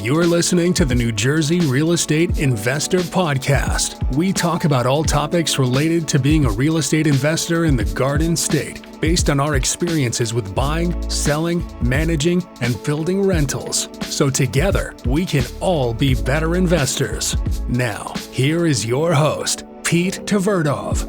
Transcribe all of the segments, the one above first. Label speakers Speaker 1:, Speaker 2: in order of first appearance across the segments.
Speaker 1: You're listening to the New Jersey Real Estate Investor Podcast. We talk about all topics related to being a real estate investor in the Garden State, based on our experiences with buying, selling, managing, and building rentals. So together, we can all be better investors. Now, here is your host, Pete Tverdov.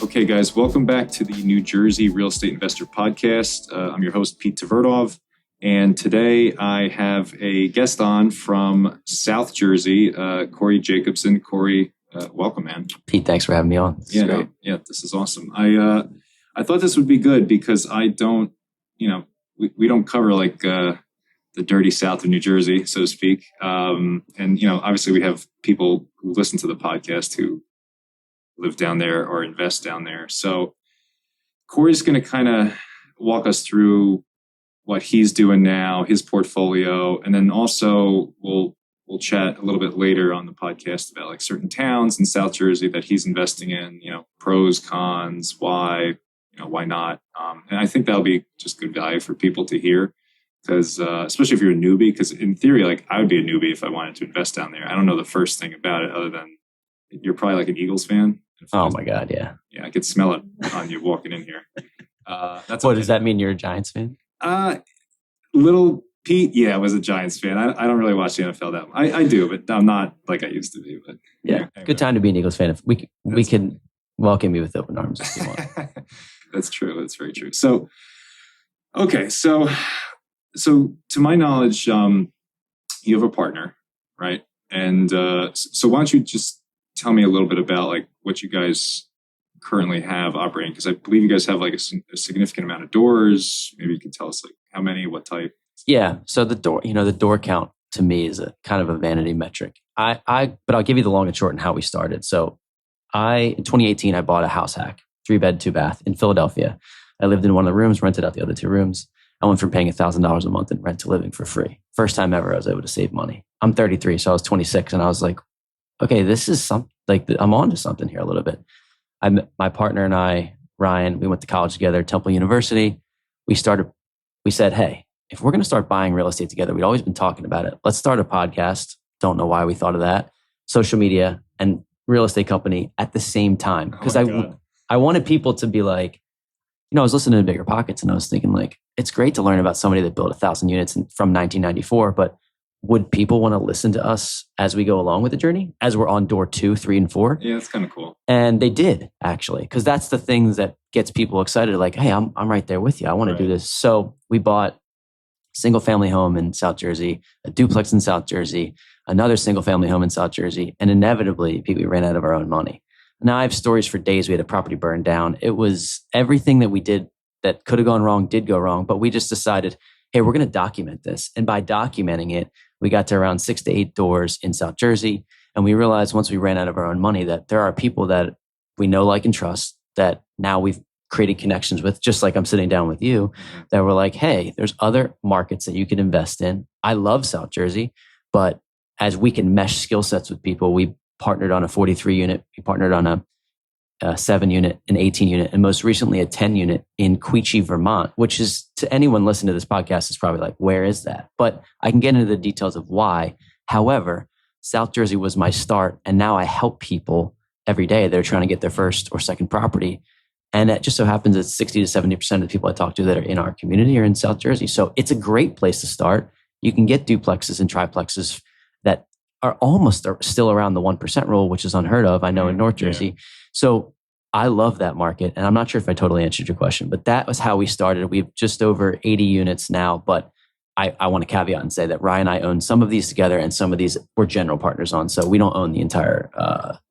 Speaker 2: Okay, guys, welcome back to the New Jersey Real Estate Investor Podcast. I'm your host, Pete Tverdov. And today I have a guest on from South Jersey, Cory Jacobson. Cory, welcome, man.
Speaker 3: Pete, thanks for having me on. This is great.
Speaker 2: This is awesome. I thought this would be good because I don't, we don't cover like the dirty South of New Jersey, so to speak. Obviously we have people who listen to the podcast who live down there or invest down there. So Cory's going to kind of walk us through what he's doing now, his portfolio, and then also we'll chat a little bit later on the podcast about like certain towns in South Jersey that he's investing in, pros, cons, why not. And I think that'll be just good value for people to hear because especially if you're a newbie, because in theory, like I would be a newbie if I wanted to invest down there. I don't know the first thing about it other than you're probably like an Eagles fan.
Speaker 3: Oh my God, yeah.
Speaker 2: Yeah, I could smell it on you walking in here.
Speaker 3: Does that mean you're a Giants fan?
Speaker 2: Little Pete, I was a Giants fan. I don't really watch the NFL that much. I do, but I'm not like I used to be. But
Speaker 3: yeah, good time to be an Eagles fan. If we can welcome you with open arms if you want.
Speaker 2: That's true. That's very true. So, okay, so to my knowledge, you have a partner, right? And so why don't you just tell me a little bit about like what you guys currently have operating, because I believe you guys have like a significant amount of doors. Maybe you can tell us like how many, what type.
Speaker 3: Yeah. So the door count to me is a kind of a vanity metric. But I'll give you the long and short and how we started. So in 2018, I bought a house hack, 3-bed, 2-bath in Philadelphia. I lived in one of the rooms, rented out the other 2 rooms. I went from paying $1,000 a month in rent to living for free. First time ever I was able to save money. I'm 33, so I was 26, and I was like, okay, this is something, like I'm on to something here a little bit. My partner and I, Ryan, we went to college together, Temple University. We said, hey, if we're going to start buying real estate together, we'd always been talking about it. Let's start a podcast. Don't know why we thought of that. Social media and real estate company at the same time. Because I wanted people to be like, I was listening to Bigger Pockets and I was thinking like, it's great to learn about somebody that built 1,000 units from 1994, but would people want to listen to us as we go along with the journey, as we're on door 2, 3, and 4?
Speaker 2: Yeah, that's kind of cool.
Speaker 3: And they did, actually, because that's the things that gets people excited. Like, hey, I'm right there with you. I want to do this. So we bought a single family home in South Jersey, a duplex in South Jersey, another single family home in South Jersey, and inevitably, we ran out of our own money. Now I have stories for days. We had a property burned down. It was everything that we did that could have gone wrong did go wrong, but we just decided, hey, we're going to document this. And by documenting it, we got to around 6 to 8 doors in South Jersey. And we realized once we ran out of our own money that there are people that we know, like, and trust that now we've created connections with, just like I'm sitting down with you, that were like, hey, there's other markets that you could invest in. I love South Jersey, but as we can mesh skill sets with people, we partnered on a 43 unit. We partnered on a 7 unit, an 18 unit, and most recently a 10 unit in Quechee, Vermont, which is, to anyone listening to this podcast, is probably like, where is that? But I can get into the details of why. However, South Jersey was my start, and now I help people every day that are trying to get their first or second property. And it just so happens that 60 to 70% of the people I talk to that are in our community are in South Jersey. So it's a great place to start. You can get duplexes and triplexes that are almost still around the 1% rule, which is unheard of, I know, in North Jersey. So I love that market. And I'm not sure if I totally answered your question, but that was how we started. We have just over 80 units now, but I want to caveat and say that Ryan and I own some of these together and some of these we're general partners on. So we don't own the entire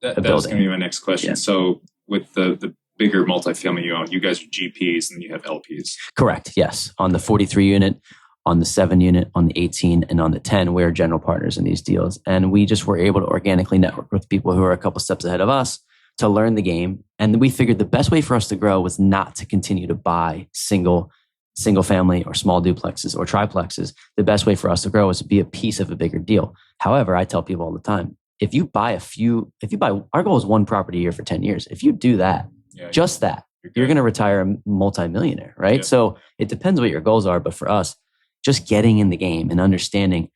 Speaker 2: That was going to be my next question. Yeah. So with the bigger multifamily you own, you guys are GPs and you have LPs.
Speaker 3: Correct. Yes. On the 43 unit, on the 7 unit, on the 18, and on the 10, we're general partners in these deals. And we just were able to organically network with people who are a couple steps ahead of us to learn the game. And we figured the best way for us to grow was not to continue to buy single family or small duplexes or triplexes. The best way for us to grow is to be a piece of a bigger deal. However, I tell people all the time, if you buy, our goal is 1 property a year for 10 years. If you do that, just that, you're going to retire a multimillionaire, right? Yeah. So it depends what your goals are. But for us, just getting in the game and understanding,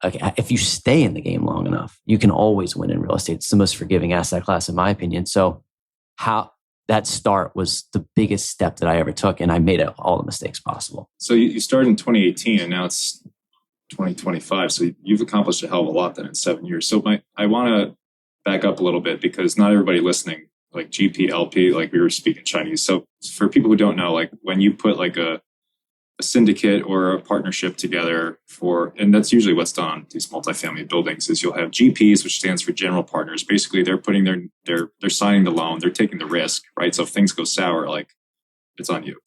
Speaker 3: okay, if you stay in the game long enough, you can always win in real estate. It's the most forgiving asset class, in my opinion. So how that start was the biggest step that I ever took, and I made all the mistakes possible.
Speaker 2: So you started in 2018, and now it's 2025. So you've accomplished a hell of a lot then in 7 years. So I want to back up a little bit, because not everybody listening, like GPLP, like we were speaking Chinese. So for people who don't know, like when you put like a syndicate or a partnership together and that's usually what's done on these multifamily buildings, is you'll have GPs, which stands for general partners. Basically, they're putting they're signing the loan, they're taking the risk, right? So if things go sour, like it's on you.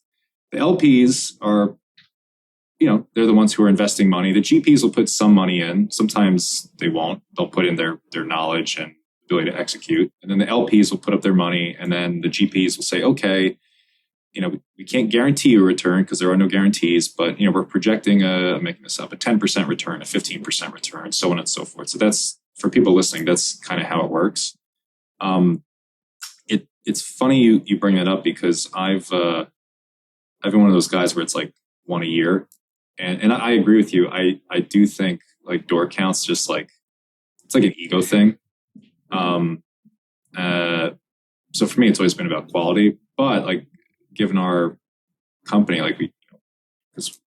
Speaker 2: The LPs are, they're the ones who are investing money. The GPs will put some money in. Sometimes they won't. They'll put in their knowledge and ability to execute. And then the LPs will put up their money, and then the GPs will say, okay, we can't guarantee a return because there are no guarantees, but, we're projecting I'm making this up, a 10% return, a 15% return, so on and so forth. So that's, for people listening, that's kind of how it works. It's funny you bring that up, because I've been one of those guys where it's like one a year. And I agree with you. I do think like door counts, just like, it's like an ego thing. So for me, it's always been about quality, but like, given our company, like because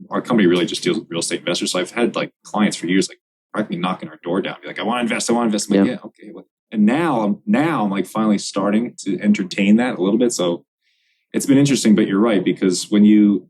Speaker 2: our company really just deals with real estate investors. So I've had like clients for years, like practically knocking our door down, be like, I want to invest. I'm like, yeah, okay. And now I'm like finally starting to entertain that a little bit. So it's been interesting, but you're right, because when you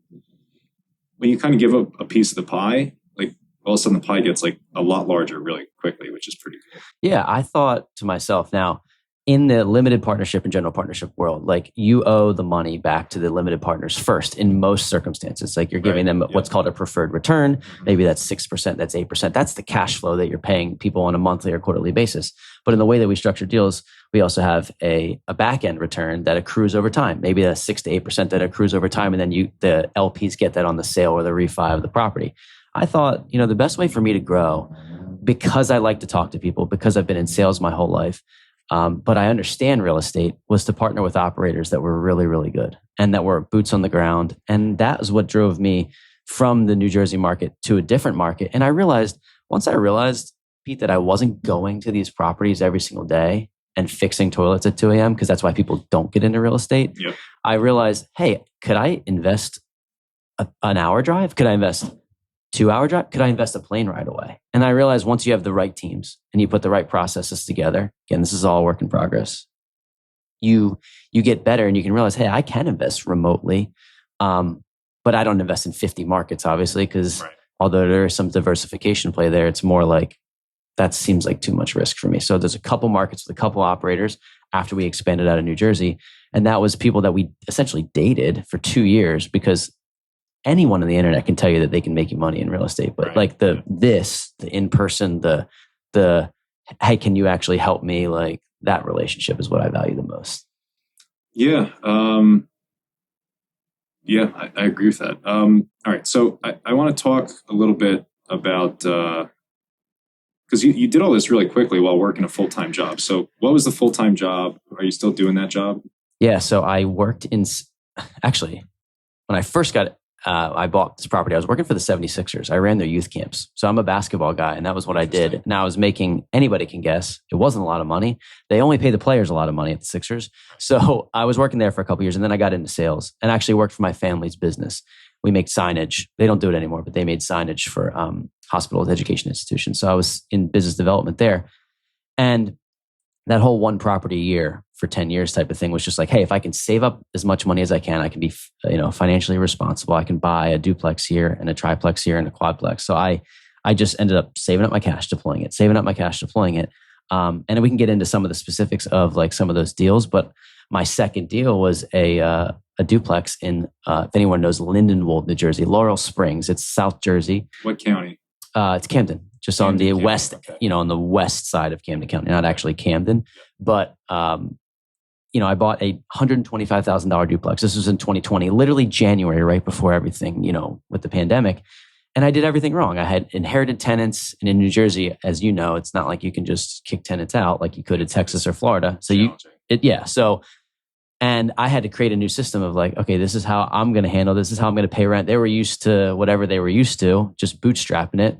Speaker 2: kind of give up a piece of the pie, like all of a sudden the pie gets like a lot larger really quickly, which is pretty cool.
Speaker 3: Yeah, I thought to myself, now in the limited partnership and general partnership world, like you owe the money back to the limited partners first in most circumstances. Like you're giving them what's called a preferred return. Maybe that's 6%, that's 8%. That's the cash flow that you're paying people on a monthly or quarterly basis. But in the way that we structure deals, we also have a back end return that accrues over time. Maybe that's 6 to 8% that accrues over time. And then the LPs get that on the sale or the refi of the property. I thought, the best way for me to grow, because I like to talk to people, because I've been in sales my whole life, but I understand real estate, was to partner with operators that were really, really good and that were boots on the ground. And that is what drove me from the New Jersey market to a different market. And once I realized, Pete, that I wasn't going to these properties every single day and fixing toilets at 2 a.m., because that's why people don't get into real estate.
Speaker 2: Yep.
Speaker 3: I realized, hey, could I invest an hour drive? Could I invest 2-hour drive? Could I invest a plane ride away? And I realized once you have the right teams and you put the right processes together, again, this is all work in progress, you get better and you can realize, hey, I can invest remotely, but I don't invest in 50 markets, obviously, because although there is some diversification play there, it's more like, that seems like too much risk for me. So there's a couple markets with a couple operators after we expanded out of New Jersey. And that was people that we essentially dated for 2 years, because anyone on the internet can tell you that they can make you money in real estate, but like the in-person, the hey, can you actually help me? Like that relationship is what I value the most.
Speaker 2: Yeah. I agree with that. All right. So I want to talk a little bit about, because you did all this really quickly while working a full-time job. So what was the full-time job? Are you still doing that job?
Speaker 3: Yeah. So I worked actually, when I first I bought this property, I was working for the 76ers. I ran their youth camps. So I'm a basketball guy, and that was what I did. Now I was making, anybody can guess, it wasn't a lot of money. They only pay the players a lot of money at the Sixers. So I was working there for a couple of years, and then I got into sales and actually worked for my family's business. We make signage. They don't do it anymore, but they made signage for hospitals, education institutions. So I was in business development there. And that whole one property a year for 10 years type of thing was just like, hey, if I can save up as much money as I can be, financially responsible. I can buy a duplex here and a triplex here and a quadplex. So I just ended up saving up my cash, deploying it. And then we can get into some of the specifics of like some of those deals. But my second deal was a duplex in, if anyone knows Lindenwold, New Jersey, Laurel Springs. It's South Jersey.
Speaker 2: What county?
Speaker 3: It's Camden. Just on the west, okay. On the west side of Camden County, not actually Camden, but, I bought a $125,000 duplex. This was in 2020, literally January, right before everything, with the pandemic. And I did everything wrong. I had inherited tenants. And in New Jersey, as you know, it's not like you can just kick tenants out like you could in Texas or Florida. So So And I had to create a new system of like, okay, this is how I'm going to handle this. This is how I'm going to pay rent. They were used to whatever they were used to, just bootstrapping it.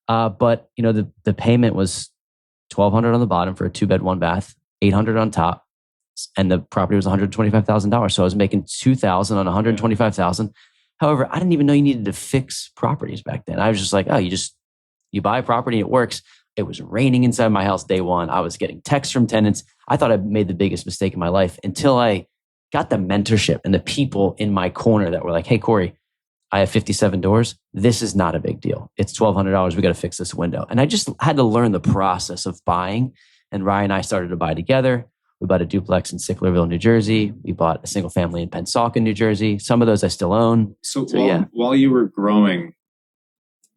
Speaker 3: But the payment was $1,200 on the bottom for a 2-bed, 1-bath, $800 on top, and the property was $125,000. So I was making $2,000 on $125,000. However, I didn't even know you needed to fix properties back then. I was just like, oh, you buy a property, it works. It was raining inside my house day one. I was getting texts from tenants. I thought I made the biggest mistake in my life until I got the mentorship and the people in my corner that were like, hey, Cory, I have 57 doors. This is not a big deal. It's $1,200. We got to fix this window. And I just had to learn the process of buying. And Ryan and I started to buy together. We bought a duplex in Sicklerville, New Jersey. We bought a single family in Pensacola, New Jersey. Some of those I still own.
Speaker 2: So while you were growing,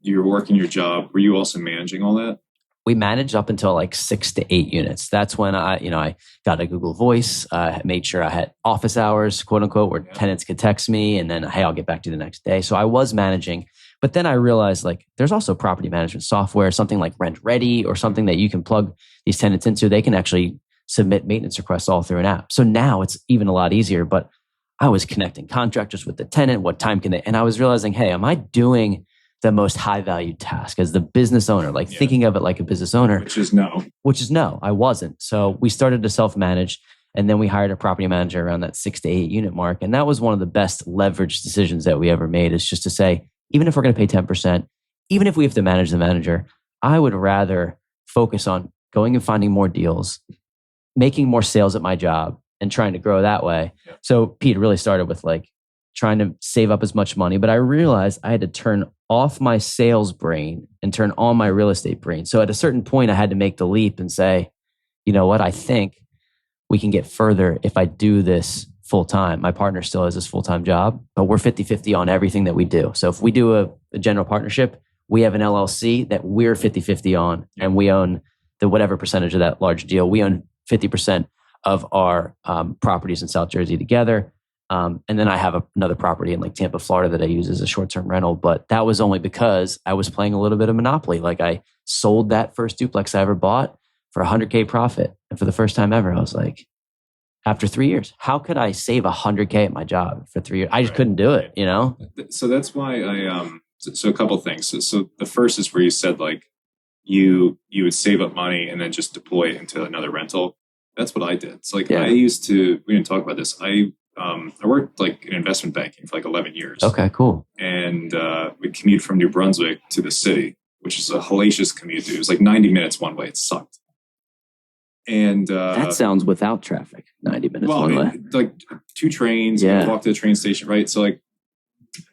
Speaker 2: you were working your job. Were you also managing all that?
Speaker 3: We managed up until like 6 to 8 units. That's when I got a Google Voice, made sure I had office hours, quote unquote, where tenants could text me and then, hey, I'll get back to you the next day. So I was managing, but then I realized like there's also property management software, something like Rent Ready or something that you can plug these tenants into. They can actually submit maintenance requests all through an app. So now it's even a lot easier, but I was connecting contractors with the tenant. What time can they, and I was realizing, hey, am I doing the most high value task as the business owner, thinking of it like a business owner,
Speaker 2: which is no,
Speaker 3: I wasn't. So we started to self-manage and then we hired a property manager around that 6 to 8 unit mark. And that was one of the best leverage decisions that we ever made, is just to say, even if we're going to pay 10%, even if we have to manage the manager, I would rather focus on going and finding more deals, making more sales at my job and trying to grow that way. Yeah. So Pete really started with like trying to save up as much money, but I realized I had to turn off my sales brain and turn on my real estate brain. So at a certain point, I had to make the leap and say, you know what, I think we can get further if I do this full time. My partner still has this full-time job, but we're 50-50 on everything that we do. So if we do a general partnership, we have an LLC that we're 50-50 on, and we own the whatever percentage of that large deal. We own 50% of our properties in South Jersey together. And then I have another property in like Tampa, Florida that I use as a short-term rental. But that was only because I was playing a little bit of Monopoly. Like I sold that first duplex I ever bought for $100K profit. And for the first time ever, I was like, after 3 years, how could I save $100K at my job for 3 years? I just couldn't do it, you know?
Speaker 2: So that's why so a couple of things. So the first is where you said like you would save up money and then just deploy it into another rental. That's what I did. So like I used to, we didn't talk about this. I worked like in investment banking for like 11 years.
Speaker 3: Okay, cool.
Speaker 2: And we'd commute from New Brunswick to the city, which is a hellacious commute. It was like 90 minutes one way. It sucked. And
Speaker 3: that sounds without traffic, 90 minutes one way.
Speaker 2: Like 2 trains, walk to the train station, right? So like,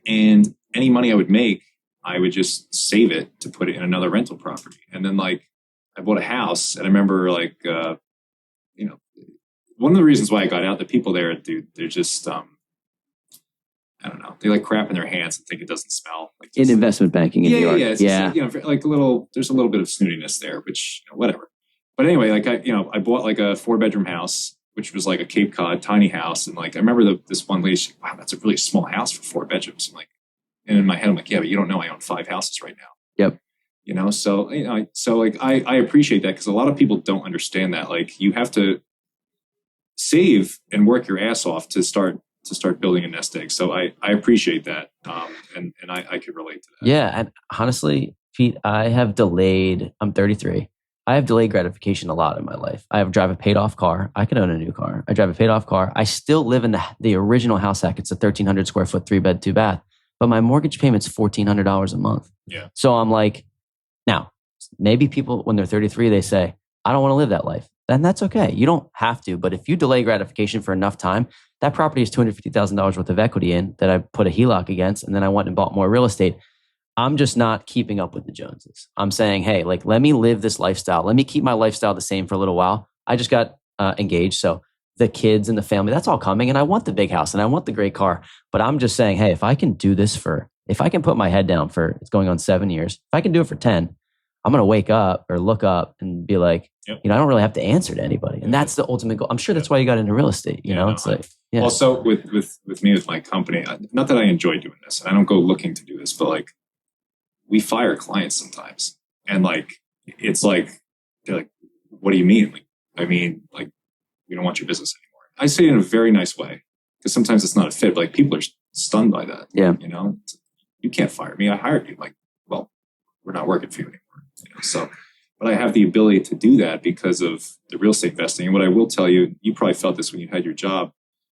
Speaker 2: and any money I would make, I would just save it to put it in another rental property. And then like I bought a house, and I remember like, one of the reasons why I got out, the people there, dude, they're just, I don't know. They like crap in their hands and think it doesn't smell. Like
Speaker 3: in investment banking in New York.
Speaker 2: Yeah. Just, like there's a little bit of snootiness there, which, whatever. But anyway, like I bought like a 4-bedroom house, which was like a Cape Cod tiny house. And like, I remember this one lady, she's like, wow, that's a really small house for 4 bedrooms. I'm like, and in my head, I'm like, yeah, but you don't know I own 5 houses right now.
Speaker 3: Yep.
Speaker 2: So like, I appreciate that, because a lot of people don't understand that. Like you have to save and work your ass off to start building a nest egg. So I appreciate that. And I could relate to that.
Speaker 3: Yeah. And honestly, Pete, I'm 33. I have delayed gratification a lot in my life. I drive a paid off car. I could own a new car. I drive a paid off car. I still live in the original house hack. It's a 1,300 square foot, 3-bed, 2-bath, but my mortgage payment's $1,400 a month.
Speaker 2: Yeah.
Speaker 3: So I'm like, now maybe people when they're 33, they say, I don't want to live that life. Then that's okay. You don't have to. But if you delay gratification for enough time, that property is $250,000 worth of equity in that I put a HELOC against, and then I went and bought more real estate. I'm just not keeping up with the Joneses. I'm saying, hey, like, let me live this lifestyle. Let me keep my lifestyle the same for a little while. I just got engaged. So the kids and the family, that's all coming. And I want the big house and I want the great car. But I'm just saying, hey, if I can do this if I can put my head down for, it's going on 7 years, if I can do it for 10, I'm going to wake up or look up and be like, I don't really have to answer to anybody. And that's the ultimate goal. I'm sure that's why you got into real estate. It's like,
Speaker 2: Also with me, with my company, not that I enjoy doing this, and I don't go looking to do this, but like we fire clients sometimes. And like, it's like, they're like, what do you mean? Like, I mean, like, we don't want your business anymore. I say it in a very nice way, because sometimes it's not a fit. But like, people are stunned by that.
Speaker 3: Yeah.
Speaker 2: You know, you can't fire me. I hired you. Like, well, we're not working for you anymore. You know, so, but I have the ability to do that because of the real estate investing. And what I will tell you, you probably felt this when you had your job.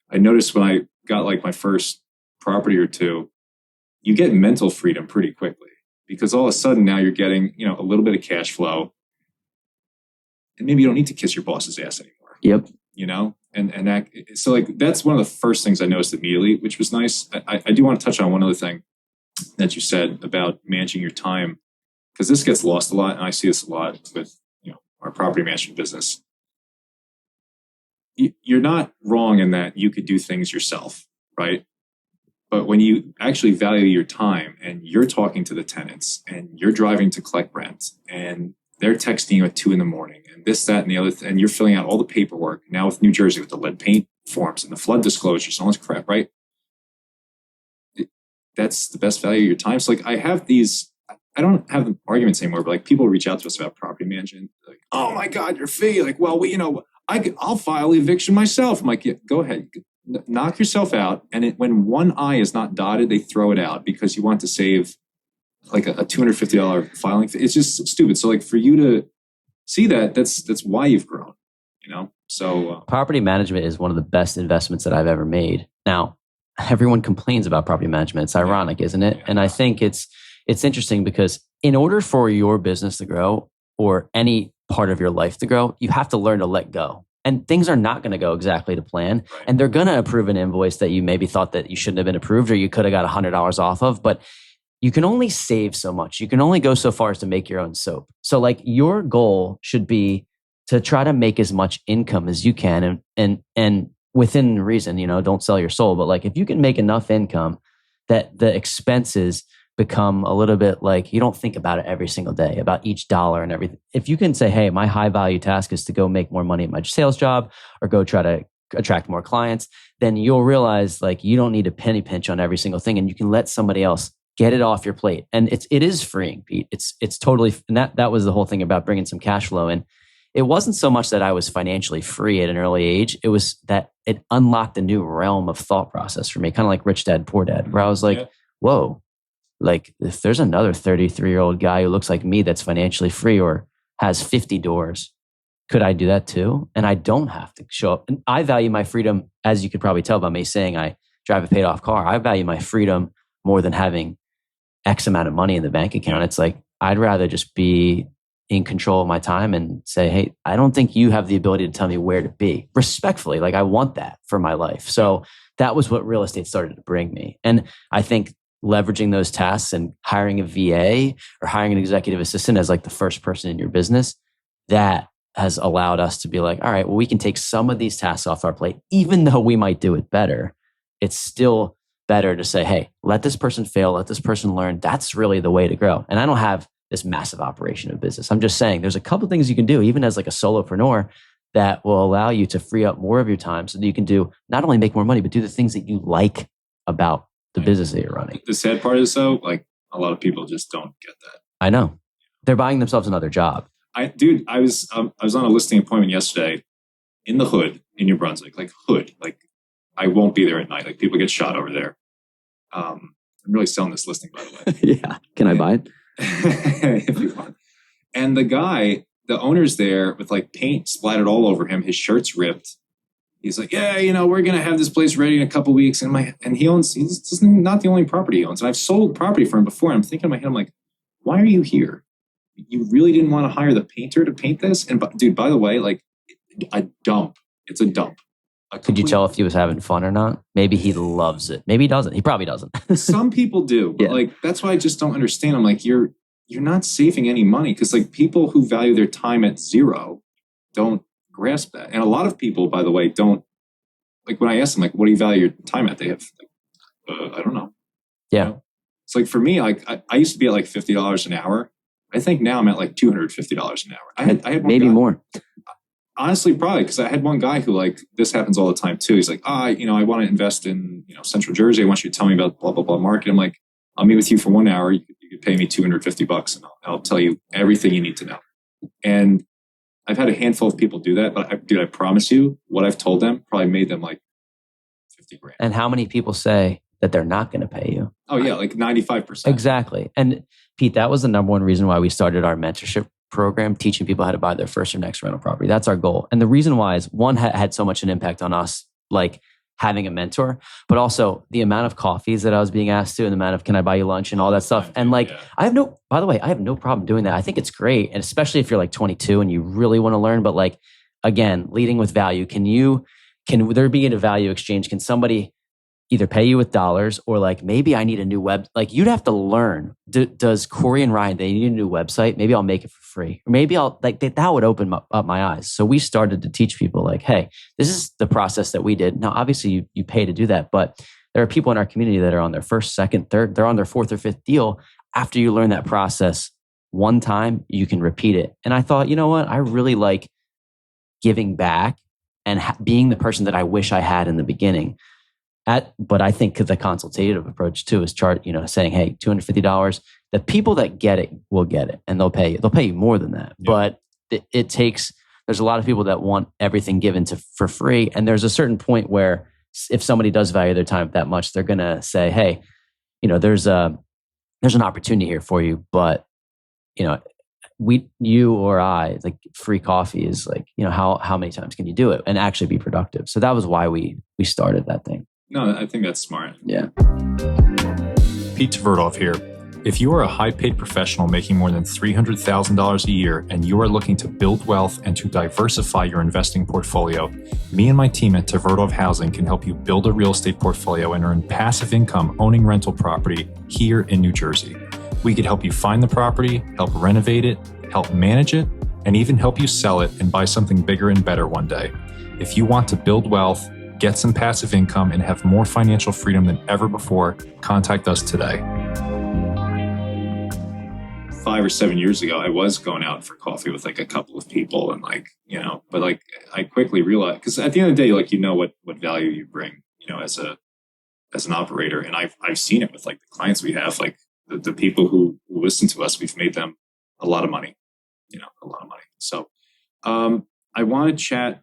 Speaker 2: I noticed when I got like my first property or two, you get mental freedom pretty quickly, because all of a sudden now you're getting, you know, a little bit of cash flow, and maybe you don't need to kiss your boss's ass anymore.
Speaker 3: Yep.
Speaker 2: You know, and that, so like, that's one of the first things I noticed immediately, which was nice. I do want to touch on one other thing that you said about managing your time, because this gets lost a lot, and I see this a lot with, you know, our property management business. You're not wrong in that you could do things yourself, right? But when you actually value your time and you're talking to the tenants and you're driving to collect rent and they're texting you at 2 a.m. and this, that, and the other, and you're filling out all the paperwork now with New Jersey with the lead paint forms and the flood disclosures and all this crap, right? That's the best value of your time. So like, I have these, I don't have arguments anymore, but like, people reach out to us about property management. Like, oh my God, your fee. Like, well, you know, I'll file eviction myself. I'm like, yeah, go ahead, knock yourself out. And when one I is not dotted, they throw it out because you want to save like a $250 filing fee. It's just stupid. So like, for you to see that, that's why you've grown, you know? So
Speaker 3: property management is one of the best investments that I've ever made. Now, everyone complains about property management. It's ironic, isn't it? And I think it's interesting because in order for your business to grow or any part of your life to grow, you have to learn to let go. And things are not going to go exactly to plan.
Speaker 2: Right.
Speaker 3: And they're going to approve an invoice that you maybe thought that you shouldn't have been approved or you could have got $100 off of. But you can only save so much. You can only go so far as to make your own soap. So like, your goal should be to try to make as much income as you can and within reason, you know, don't sell your soul. But like, if you can make enough income that the expenses become a little bit like, you don't think about it every single day, about each dollar and everything. If you can say, hey, my high value task is to go make more money at my sales job or go try to attract more clients, then you'll realize like, you don't need a penny pinch on every single thing, and you can let somebody else get it off your plate. And it is freeing, Pete. It's totally, and that was the whole thing about bringing some cash flow in. It wasn't so much that I was financially free at an early age. It was that it unlocked a new realm of thought process for me, kind of like Rich Dad, Poor Dad, where I was like, whoa, like if there's another 33-year-old guy who looks like me that's financially free or has 50 doors, could I do that too? And I don't have to show up. And I value my freedom, as you could probably tell by me saying I drive a paid off car. I value my freedom more than having X amount of money in the bank account. It's like, I'd rather just be in control of my time and say, hey, I don't think you have the ability to tell me where to be. Respectfully, like, I want that for my life. So that was what real estate started to bring me. And I think leveraging those tasks and hiring a VA or hiring an executive assistant as like the first person in your business, that has allowed us to be like, all right, well, we can take some of these tasks off our plate, even though we might do it better. It's still better to say, hey, let this person fail, let this person learn. That's really the way to grow. And I don't have this massive operation of business. I'm just saying there's a couple things you can do, even as like a solopreneur, that will allow you to free up more of your time so that you can do not only make more money, but do the things that you like about the business that you're running.
Speaker 2: The sad part is though, like, a lot of people just don't get that.
Speaker 3: I know. They're buying themselves another job.
Speaker 2: I was on a listing appointment yesterday in the hood in New Brunswick, like hood, like I won't be there at night. Like, people get shot over there. I'm really selling this listing, by the way.
Speaker 3: Yeah. Can I buy it?
Speaker 2: If you want. And the guy, the owner's there with like paint splattered all over him. His shirt's ripped. He's like, yeah, you know, we're going to have this place ready in a couple of weeks. And he's not the only property he owns. And I've sold property for him before. And I'm thinking in my head, I'm like, why are you here? You really didn't want to hire the painter to paint this? And dude, by the way, like, a dump. It's a dump.
Speaker 3: Could you tell if he was having fun or not? Maybe he loves it. Maybe he doesn't. He probably doesn't.
Speaker 2: Some people do, but like, that's why I just don't understand. I'm like, you're not saving any money, because like, people who value their time at zero don't grasp that. And a lot of people, by the way, don't, like, when I ask them, like, what do you value your time at? They have, like, I don't know.
Speaker 3: Yeah.
Speaker 2: You know? It's like, for me, like, I used to be at like $50 an hour. I think now I'm at like $250 an hour. I had one
Speaker 3: maybe
Speaker 2: guy,
Speaker 3: more.
Speaker 2: Honestly, probably, because I had one guy who, like, this happens all the time too. He's like, I want to invest in, Central Jersey. I want you to tell me about blah, blah, blah market. I'm like, I'll meet with you for 1 hour. You could pay me $250 and I'll tell you everything you need to know. And I've had a handful of people do that, but I promise you, what I've told them probably made them like 50 grand.
Speaker 3: And how many people say that they're not going to pay you?
Speaker 2: Oh yeah, like 95%.
Speaker 3: Exactly. And Pete, that was the number one reason why we started our mentorship program, teaching people how to buy their first or next rental property. That's our goal. And the reason why is one, had so much an impact on us, like having a mentor, but also the amount of coffees that I was being asked to, and the amount of, can I buy you lunch and all that stuff. And like, by the way, I have no problem doing that. I think it's great. And especially if you're like 22 and you really want to learn, but like, again, leading with value, can there be a value exchange? Can somebody either pay you with dollars, or like, maybe I need a new web, like you'd have to learn, does Cory and Ryan, they need a new website? Maybe I'll make it for free. Or maybe I'll like, that would open up my eyes. So we started to teach people like, hey, this is the process that we did. Now, obviously you pay to do that, but there are people in our community that are on their first, second, third, they're on their fourth or fifth deal. After you learn that process one time, you can repeat it. And I thought, you know what? I really like giving back and being the person that I wish I had in the beginning. But I think the consultative approach too is saying, hey, $250. The people that get it will get it, and they'll pay you. They'll pay you more than that. Yeah. But there's a lot of people that want everything given for free. And there's a certain point where if somebody does value their time that much, they're going to say, hey, there's an opportunity here for you. But, you or I, like free coffee is like, how many times can you do it and actually be productive? So that was why we started that thing.
Speaker 2: No, I think that's smart.
Speaker 3: Yeah.
Speaker 4: Pete Tverdov here. If you are a high-paid professional making more than $300,000 a year and you are looking to build wealth and to diversify your investing portfolio, me and my team at Tverdov Housing can help you build a real estate portfolio and earn passive income owning rental property here in New Jersey. We could help you find the property, help renovate it, help manage it, and even help you sell it and buy something bigger and better one day. If you want to build wealth, get some passive income, and have more financial freedom than ever before, contact us today.
Speaker 2: 5 or 7 years ago, I was going out for coffee with like a couple of people, and but like I quickly realized, because at the end of the day, like what value you bring, as an operator, and I've seen it with like the clients we have, like the people who listen to us, we've made them a lot of money, a lot of money. So I want to chat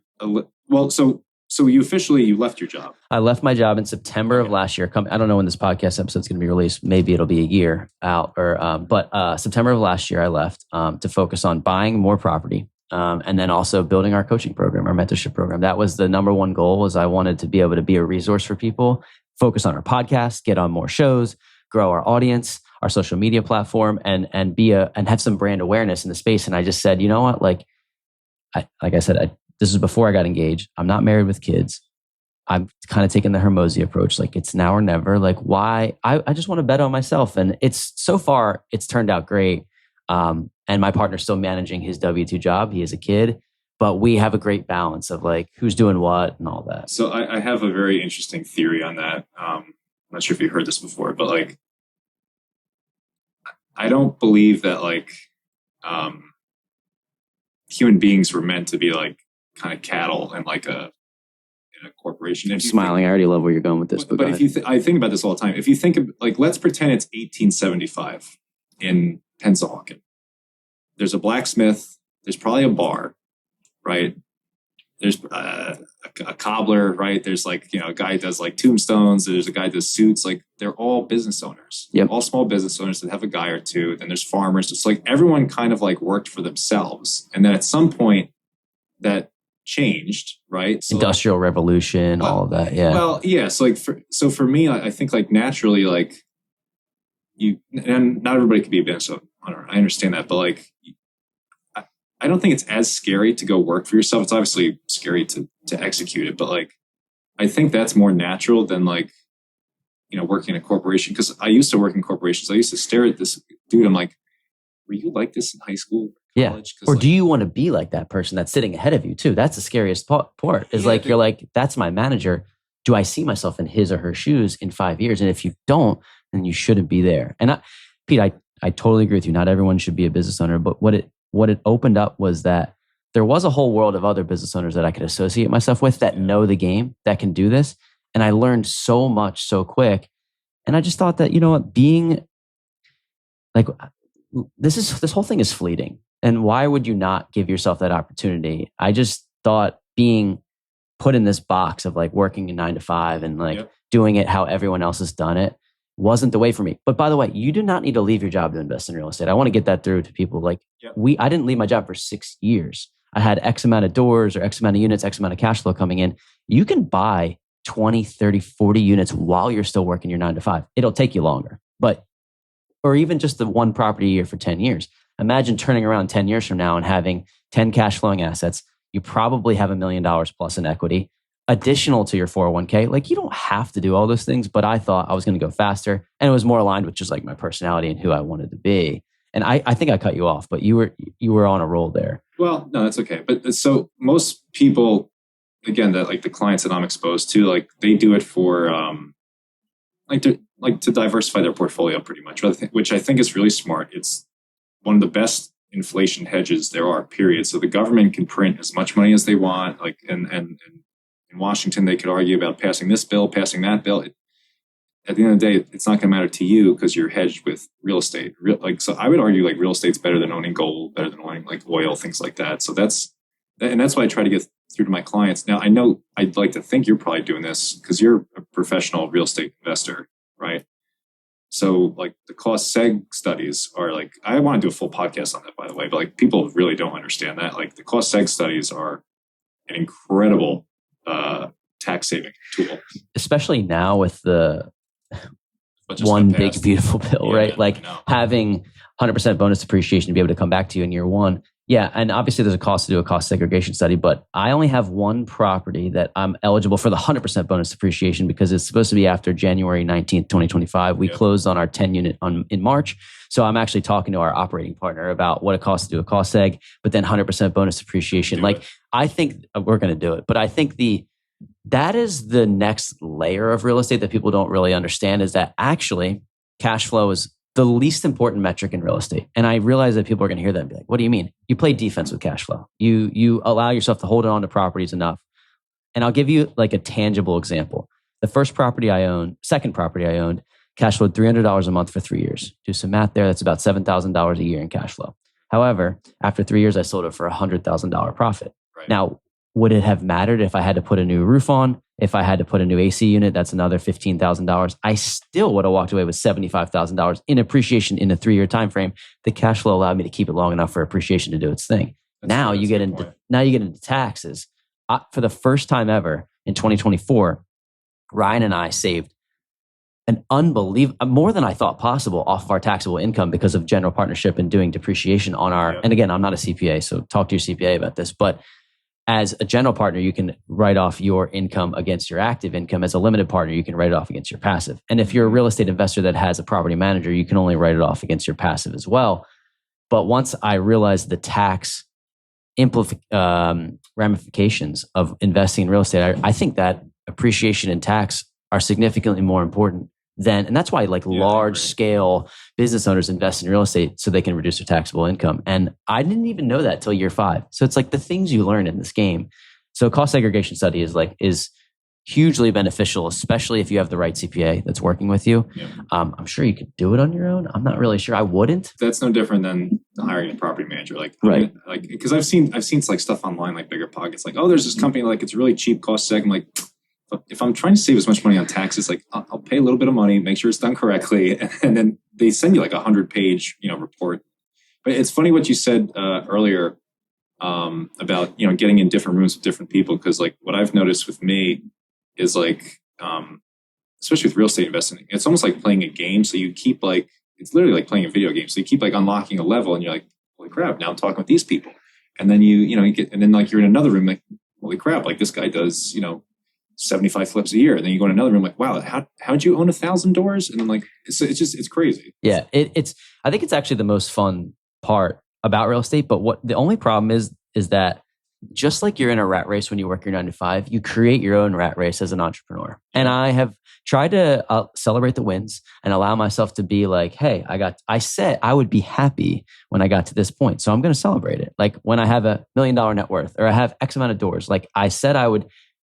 Speaker 2: So you left your job.
Speaker 3: I left my job in September of last year. I don't know when this podcast episode is going to be released. Maybe it'll be a year out, but September of last year I left to focus on buying more property, and then also building our coaching program, our mentorship program. That was the number one goal. Was I wanted to be able to be a resource for people, focus on our podcast, get on more shows, grow our audience, our social media platform, and have some brand awareness in the space. And I just said, you know what, like I said. This is before I got engaged. I'm not married with kids. I'm kind of taking the Hermosi approach. Like it's now or never. Like why? I just want to bet on myself. And so far it's turned out great. And my partner's still managing his W-2 job. He has a kid, but we have a great balance of like who's doing what and all that.
Speaker 2: So I have a very interesting theory on that. I'm not sure if you heard this before, but like, I don't believe that like human beings were meant to be like kind of cattle and like in a corporation.
Speaker 3: I'm smiling. I already love where you're going with this.
Speaker 2: But if I think about this all the time. If you think of like, let's pretend it's 1875 in Pennsauken. There's a blacksmith. There's probably a bar, right? There's a cobbler, right? There's like, a guy who does like tombstones. There's a guy who does suits. Like they're all business owners.
Speaker 3: Yep.
Speaker 2: All small business owners that have a guy or two. Then there's farmers. It's like everyone kind of like worked for themselves. And then at some point that changed, right? So
Speaker 3: Industrial Revolution, all of that. Yeah.
Speaker 2: Well, yeah. So for me, I think like naturally, like and not everybody can be a business owner. I understand that, but like, I don't think it's as scary to go work for yourself. It's obviously scary to execute it, but like, I think that's more natural than like, working in a corporation. Because I used to work in corporations. I used to stare at this dude. I'm like, were you like this in high school? College?
Speaker 3: Yeah. Or do you want to be like that person that's sitting ahead of you too? That's the scariest part is you're like, that's my manager. Do I see myself in his or her shoes in 5 years? And if you don't, then you shouldn't be there. And Pete, I totally agree with you. Not everyone should be a business owner, but what it opened up was that there was a whole world of other business owners that I could associate myself with that know the game, that can do this. And I learned so much so quick. And I just thought that, being like, this whole thing is fleeting. And why would you not give yourself that opportunity? I just thought being put in this box of like working a 9 to 5 and like doing it how everyone else has done it wasn't the way for me. But by the way, you do not need to leave your job to invest in real estate. I want to get that through to people. Like I didn't leave my job for 6 years. I had X amount of doors or X amount of units, X amount of cash flow coming in. You can buy 20, 30, 40 units while you're still working your 9 to 5. It'll take you longer, or even just the one property a year for 10 years. Imagine turning around 10 years from now and having 10 cash flowing assets. You probably have $1 million plus in equity, additional to your 401k. Like you don't have to do all those things, but I thought I was going to go faster, and it was more aligned with just like my personality and who I wanted to be. And I think I cut you off, but you were on a roll there.
Speaker 2: Well, no, that's okay. But so most people, again, that like the clients that I'm exposed to, like they do it for to diversify their portfolio pretty much, which I think is really smart. It's one of the best inflation hedges there are, period. So the government can print as much money as they want. Like and in Washington, they could argue about passing this bill, passing that bill. At the end of the day, it's not going to matter to you because you're hedged with real estate. So I would argue like real estate's better than owning gold, better than owning like oil, things like that. So that's why I try to get through to my clients. Now, I know I'd like to think you're probably doing this because you're a professional real estate investor, right? So like the cost seg studies are like, I want to do a full podcast on that, by the way, but like people really don't understand that. Like the cost seg studies are an incredible tax saving tool.
Speaker 3: Especially now with the one big beautiful bill, right? Like having 100% bonus depreciation to be able to come back to you in year one. Yeah. And obviously there's a cost to do a cost segregation study, but I only have one property that I'm eligible for the 100% bonus depreciation because it's supposed to be after January 19th, 2025. We closed on our 10 unit in March. So I'm actually talking to our operating partner about what it costs to do a cost seg, but then 100% bonus depreciation. I think we're going to do it, but I think that is the next layer of real estate that people don't really understand, is that actually cash flow is the least important metric in real estate. And I realize that people are going to hear that and be like, what do you mean? You play defense with cash flow. You allow yourself to hold on to properties enough. And I'll give you like a tangible example. The second property I owned, cash flowed $300 a month for 3 years. Do some math there. That's about $7,000 a year in cash flow. However, after 3 years, I sold it for $100,000 profit. Right. Now, would it have mattered if I had to put a new roof on? If I had to put a new AC unit, that's another $15,000. I still would have walked away with $75,000 in appreciation in a 3-year time frame. The cash flow allowed me to keep it long enough for appreciation to do its thing. Now you get into taxes. For the first time ever in 2024, Ryan and I saved an unbelievable, more than I thought possible off of our taxable income because of general partnership and doing depreciation on our, and again, I'm not a CPA, so talk to your CPA about this, but as a general partner, you can write off your income against your active income. As a limited partner, you can write it off against your passive. And if you're a real estate investor that has a property manager, you can only write it off against your passive as well. But once I realized the tax ramifications of investing in real estate, I think that appreciation and tax are significantly more important than, and that's why large scale business owners invest in real estate so they can reduce their taxable income. And I didn't even know that till year 5. So it's like the things you learn in this game. So cost segregation study is hugely beneficial, especially if you have the right CPA that's working with you. Yeah. I'm sure you could do it on your own. I'm not really sure. I wouldn't.
Speaker 2: That's no different than hiring a property manager.
Speaker 3: Right.
Speaker 2: Because I've seen like stuff online, like Bigger Pockets, like, oh, there's this company, like it's really cheap cost seg. I'm like, if I'm trying to save as much money on taxes, like I'll pay a little bit of money, make sure it's done correctly, and then they send you like 100-page, report. But it's funny what you said earlier about getting in different rooms with different people, because like what I've noticed with me is like, especially with real estate investing, it's almost like playing a game. So you keep it's literally like playing a video game. So you keep like unlocking a level, and you're like, holy crap! Now I'm talking with these people, and then you get, and then like you're in another room, like, holy crap! Like this guy does 75 flips a year. And then you go in another room like, wow, how'd you own 1,000 doors? And I'm like, it's crazy.
Speaker 3: Yeah. I think it's actually the most fun part about real estate. But what the only problem is that just like you're in a rat race when you work your 9 to 5, you create your own rat race as an entrepreneur. And I have tried to celebrate the wins and allow myself to be like, hey, I said I would be happy when I got to this point. So I'm going to celebrate it. Like when I have $1 million net worth, or I have X amount of doors, like I said, I would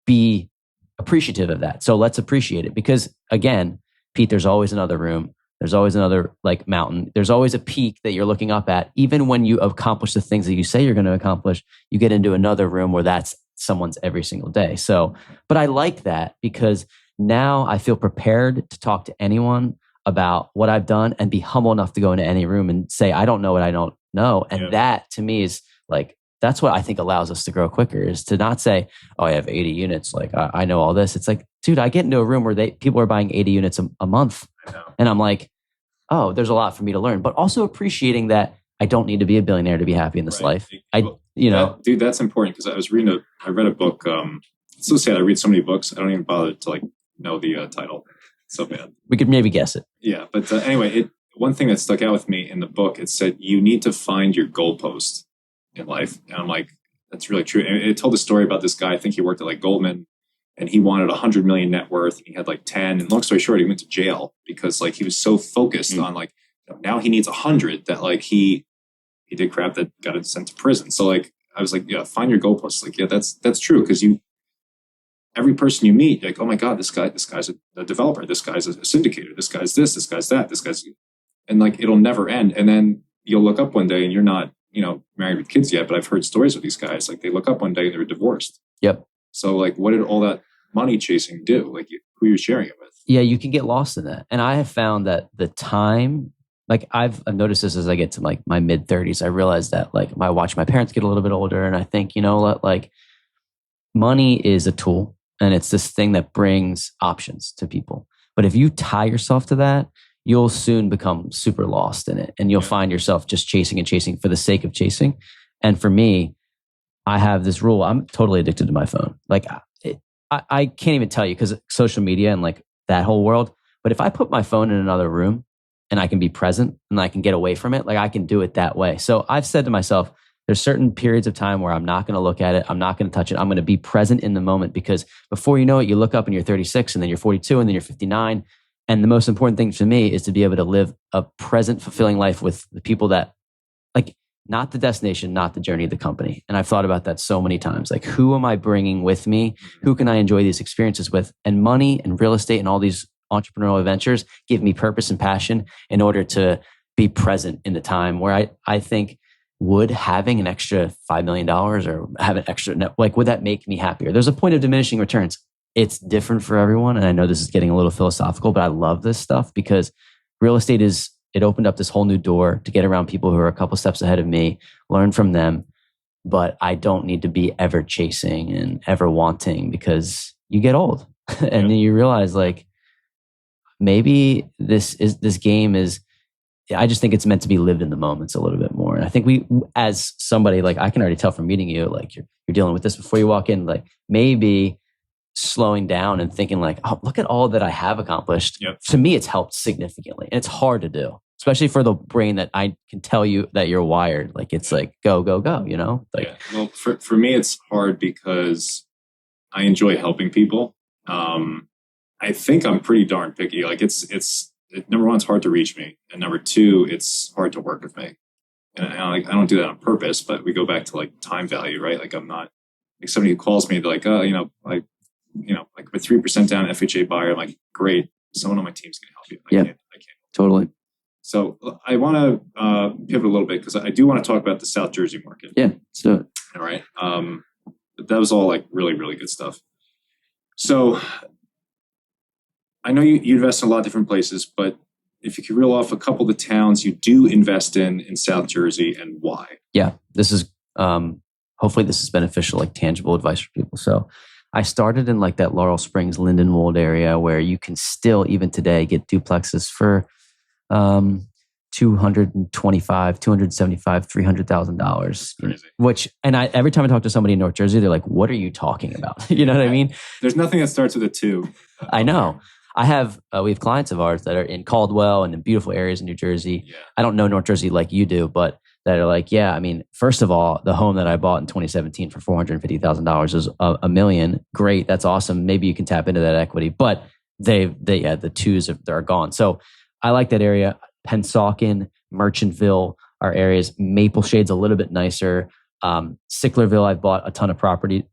Speaker 3: be appreciative of that. So let's appreciate it, because again, Pete, there's always another room There's always another like mountain. There's always a peak that you're looking up at. Even when you accomplish the things that you say you're going to accomplish, you get into another room where that's someone's every single day. So, but I like that because now I feel prepared to talk to anyone about what I've done and be humble enough to go into any room and say, I don't know what I don't know. And that to me is like, that's what I think allows us to grow quicker, is to not say, oh, I have 80 units. Like I know all this. It's like, dude, I get into a room where people are buying 80 units a month. And I'm like, oh, there's a lot for me to learn, but also appreciating that I don't need to be a billionaire to be happy in this life.
Speaker 2: Dude, that's important because I read a book. It's so sad. I read so many books. I don't even bother to like know the title. It's so bad.
Speaker 3: We could maybe guess it.
Speaker 2: Yeah. But anyway, one thing that stuck out with me in the book, it said, you need to find your goalpost in life. And I'm like, that's really true. And it told a story about this guy. I think he worked at like Goldman and he wanted 100 million net worth. And he had like 10. And long story short, he went to jail because like he was so focused on like, now he needs 100 that like he did crap that got him sent to prison. So like, I was like, yeah, find your goalposts. Like, yeah, that's true. Cause every person you meet, you're like, oh my God, this guy's a developer. This guy's a syndicator. This guy's this guy's that, and like, it'll never end. And then you'll look up one day and you're not, married with kids yet, but I've heard stories of these guys. Like they look up one day and they're divorced.
Speaker 3: Yep.
Speaker 2: So like, what did all that money chasing do? Like who you're sharing it with?
Speaker 3: Yeah, you can get lost in that. And I have found that the time, like I've noticed this as I get to like my mid 30s, I realize that like I watch my parents get a little bit older and I think, like money is a tool and it's this thing that brings options to people. But if you tie yourself to that, you'll soon become super lost in it and you'll find yourself just chasing and chasing for the sake of chasing. And for me, I have this rule. I'm totally addicted to my phone. Like I can't even tell you because social media and like that whole world. But if I put my phone in another room and I can be present and I can get away from it, like I can do it that way. So I've said to myself, there's certain periods of time where I'm not going to look at it. I'm not going to touch it. I'm going to be present in the moment because before you know it, you look up and you're 36 and then you're 42 and then you're 59. And the most important thing for me is to be able to live a present, fulfilling life with the people that, like, not the destination, not the journey of the company. And I've thought about that so many times. Like, who am I bringing with me? Who can I enjoy these experiences with? And money and real estate and all these entrepreneurial ventures give me purpose and passion in order to be present in the time where I think, would having an extra $5 million or have an extra net, like, would that make me happier? There's a point of diminishing returns. It's different for everyone. And I know this is getting a little philosophical, but I love this stuff because real estate it opened up this whole new door to get around people who are a couple steps ahead of me, learn from them. But I don't need to be ever chasing and ever wanting because you get old and then you realize like, maybe this game is, I just think it's meant to be lived in the moments a little bit more. And I think we, as somebody, like I can already tell from meeting you, like you're dealing with this before you walk in, like maybe slowing down and thinking like, oh, look at all that I have accomplished.
Speaker 2: Yep.
Speaker 3: To me, it's helped significantly. And it's hard to do, especially for the brain that I can tell you that you're wired. Like it's like, go, go, go, Like,
Speaker 2: yeah. Well, for me, it's hard because I enjoy helping people. I think I'm pretty darn picky. Like number one, it's hard to reach me. And number two, it's hard to work with me. And I don't do that on purpose, but we go back to like time value, right? Like I'm not like somebody who calls me, they're like, oh, like with 3% down FHA buyer. I'm like, great. Someone on my team's going to help you. I can't.
Speaker 3: Totally.
Speaker 2: So I want to pivot a little bit because I do want to talk about the South Jersey market.
Speaker 3: Yeah, let's do it.
Speaker 2: All right. But that was all like really, really good stuff. So I know you invest in a lot of different places, but if you could reel off a couple of the towns you do invest in South Jersey and why.
Speaker 3: Yeah, this is, hopefully this is beneficial, like tangible advice for people. So I started in like that Laurel Springs, Lindenwold area where you can still, even today, get duplexes for $225,000, $275,000, $300,000.
Speaker 2: Crazy.
Speaker 3: Which, and every time I talk to somebody in North Jersey, they're like, what are you talking about? You know what I mean?
Speaker 2: There's nothing that starts with a 2.
Speaker 3: I know. we have clients of ours that are in Caldwell and in beautiful areas in New Jersey.
Speaker 2: Yeah.
Speaker 3: I don't know North Jersey like you do, but that are like, yeah, I mean, first of all, the home that I bought in 2017 for $450,000 is $1 million. Great. That's awesome. Maybe you can tap into that equity, but the twos are gone. So I like that area. Pennsauken, Merchantville are areas. Maple Shade's a little bit nicer. Sicklerville, I've bought a ton of property.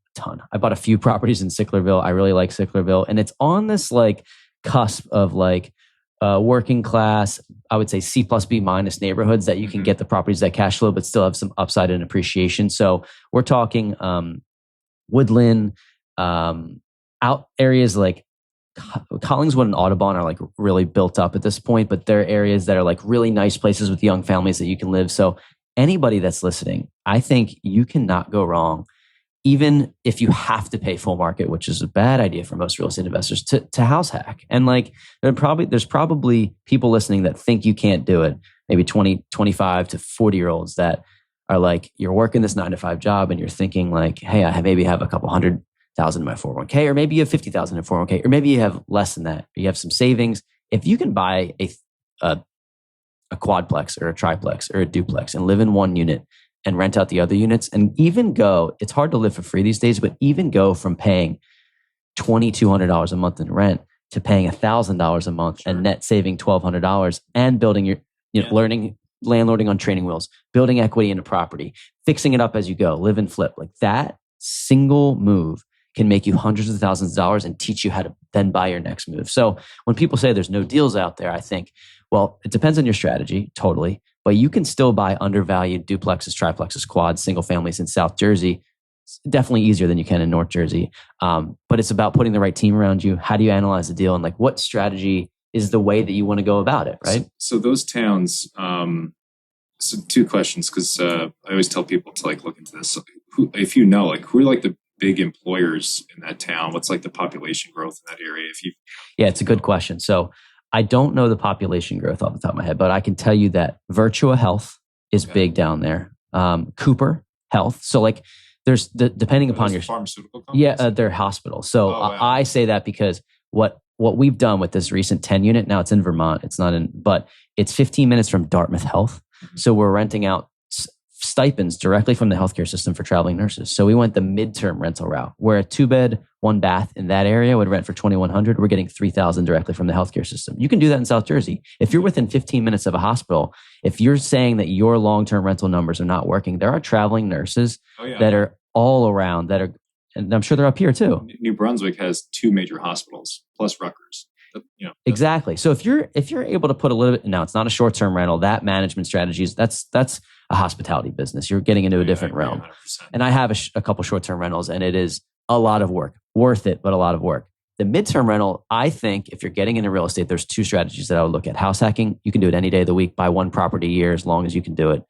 Speaker 3: I bought a few properties in Sicklerville. I really like Sicklerville. And it's on this like cusp of like working class, I would say C plus B minus neighborhoods that you can get the properties that cash flow, but still have some upside and appreciation. So we're talking Woodland, out areas like Collingswood and Audubon are like really built up at this point, but there are areas that are like really nice places with young families that you can live. So anybody that's listening, I think you cannot go wrong, even if you have to pay full market, which is a bad idea for most real estate investors, to house hack. And like there's probably people listening that think you can't do it. Maybe 20, 25 to 40-year-olds that are like, you're working this 9-to-5 job and you're thinking like, hey, I maybe have a couple $100,000 in my 401k, or maybe you have 50,000 in 401k, or maybe you have less than that. You have some savings. If you can buy a quadplex or a triplex or a duplex and live in one unit and rent out the other units, and even go, it's hard to live for free these days, but even go from paying $2,200 a month in rent to paying $1,000 a month and net saving $1,200 and building your, learning landlording on training wheels, building equity in a property, fixing it up as you go, live and flip. Like that single move can make you hundreds of thousands of dollars and teach you how to then buy your next move. So when people say there's no deals out there, I think, well, it depends on your strategy, totally. But you can still buy undervalued duplexes, triplexes, quads, single families in South Jersey. It's definitely easier than you can in North Jersey. But it's about putting the right team around you. How do you analyze the deal? And like what strategy is the way that you want to go about it, right?
Speaker 2: So those towns, so two questions, because I always tell people to like look into this. So if you know, like who are like the big employers in that town? What's like the population growth in that area?
Speaker 3: Yeah, it's a good question. So I don't know the population growth off the top of my head, but I can tell you that Virtua Health is big down there. Cooper Health. So like there's depending upon your
Speaker 2: pharmaceutical companies?
Speaker 3: Yeah, they're hospitals. So I say that because what we've done with this recent 10 unit, now it's in Vermont, it's not in, but it's 15 minutes from Dartmouth Health. Mm-hmm. So we're renting out stipends directly from the healthcare system for traveling nurses. So we went the midterm rental route, where a 2-bed, 1-bath in that area would rent for $2,100. We're getting $3,000 directly from the healthcare system. You can do that in South Jersey. If you're within 15 minutes of a hospital, if you're saying that your long-term rental numbers are not working, there are traveling nurses that are all around that are, and I'm sure they're up here too.
Speaker 2: New Brunswick has 2 major hospitals plus Rutgers.
Speaker 3: Exactly. So if you're able to put a little bit, now it's not a short-term rental, that management strategies, that's a hospitality business. You're getting into a different realm. 100%. And I have a couple short-term rentals, and it is a lot of work, worth it, but a lot of work. The midterm rental, I think if you're getting into real estate, there's 2 strategies that I would look at. House hacking, you can do it any day of the week, buy 1 property a year as long as you can do it,